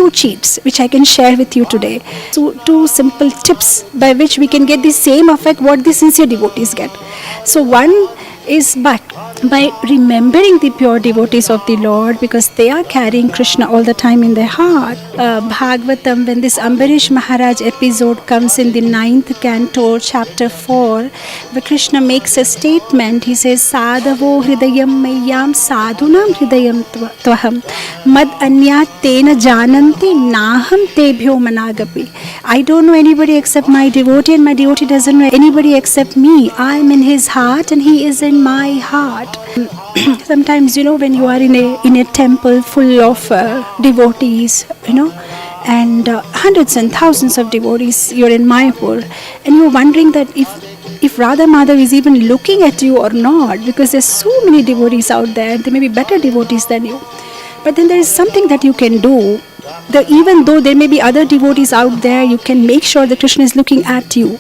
two cheats which I can share with you today. So two simple tips by which we can get the same effect what the sincere devotees get. So one is by remembering the pure devotees of the Lord, because they are carrying Krishna all the time in their heart. Bhagavatam, when this Ambarish Maharaj episode comes in the 9th canto, chapter 4, where Krishna makes a statement. He says, Sadhavo hridayam mayyam sadhunam hridayam tvaham mad anyat tena jananti naham tebhyo managapi. I don't know anybody except my devotee, and my devotee doesn't know anybody except me. I am in his heart and he is in my heart. Sometimes, when you are in a temple full of devotees, and hundreds and thousands of devotees, you're in Mayapur, and you're wondering that if Radha Madhav is even looking at you or not, because there's so many devotees out there. They may be better devotees than you, but then there is something that you can do. Even though there may be other devotees out there, you can make sure that Krishna is looking at you.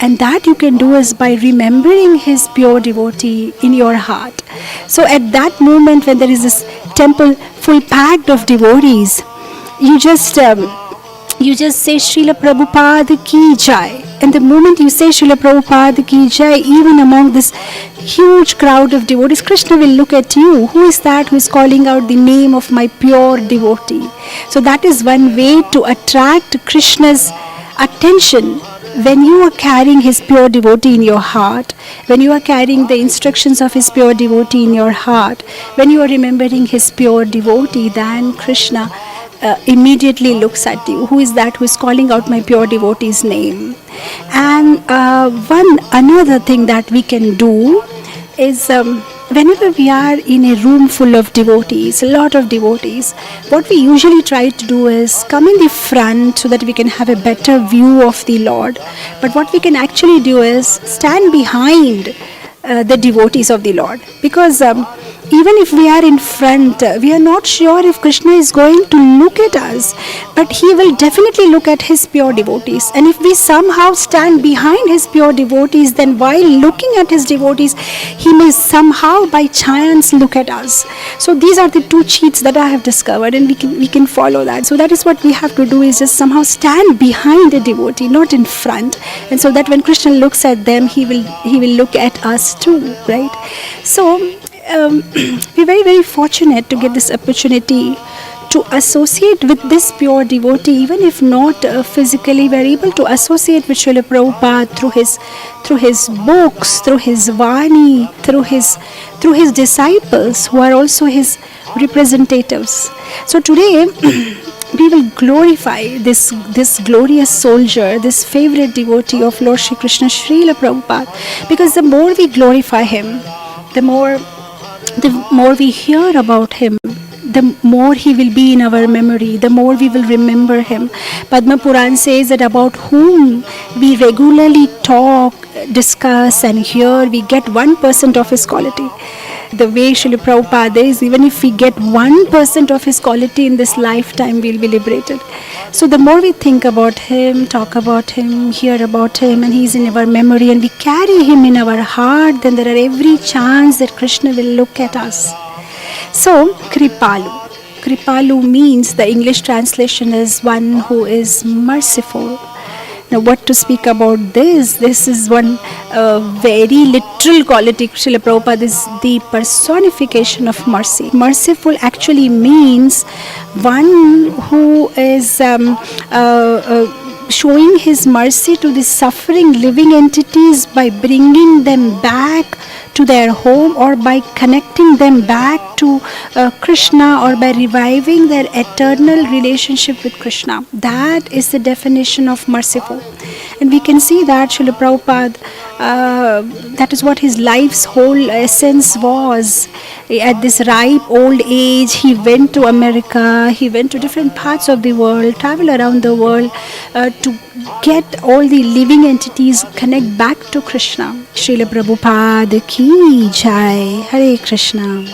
And that you can do is by remembering his pure devotee in your heart. So at that moment when there is this temple full packed of devotees, you just say Srila Prabhupad ki jai. And the moment you say Srila Prabhupad ki jai, even among this huge crowd of devotees, Krishna will look at you. Who is that who is calling out the name of my pure devotee? So that is one way to attract Krishna's attention. When you are carrying his pure devotee in your heart, when you are carrying the instructions of his pure devotee in your heart, when you are remembering his pure devotee, then Krishna immediately looks at you. Who is that who is calling out my pure devotee's name? And another thing that we can do is whenever we are in a room full of devotees, a lot of devotees, what we usually try to do is come in the front so that we can have a better view of the Lord. But what we can actually do is stand behind the devotees of the Lord, because even if we are in front, we are not sure if Krishna is going to look at us, but he will definitely look at his pure devotees. And if we somehow stand behind his pure devotees, then while looking at his devotees, he may somehow by chance look at us. So these are the two cheats that I have discovered, and we can follow that. So that is what we have to do, is just somehow stand behind a devotee, not in front, and so that when Krishna looks at them, he will look at us too, right? So we're very, very fortunate to get this opportunity to associate with this pure devotee. Even if not physically, we're able to associate with Srila Prabhupada through his books, through his Vani, through his disciples who are also his representatives. So today we will glorify this glorious soldier, this favorite devotee of Lord Shri Krishna, Srila Prabhupada, because the more we glorify him, the more we hear about him, the more he will be in our memory, the more we will remember him. Padma Puran says that about whom we regularly talk, discuss and hear, we get 1% of his quality. The way Srila Prabhupada is, even if we get 1% of his quality in this lifetime, we'll be liberated. So the more we think about him, talk about him, hear about him, and he's in our memory, and we carry him in our heart, then there are every chance that Krishna will look at us. So, Kripalu. Kripalu means, the English translation is one who is merciful. Now, what to speak about this? This is one very literal quality. Srila Prabhupada is the personification of mercy. Merciful actually means one who is showing his mercy to the suffering living entities by bringing them back to their home, or by connecting them back to Krishna, or by reviving their eternal relationship with Krishna. That is the definition of merciful. And we can see that Srila Prabhupada, that is what his life's whole essence was. At this ripe old age, he went to America, he went to different parts of the world, travel around the world to get all the living entities connect back to Krishna. Srila Prabhupada ki jai. Hare Krishna.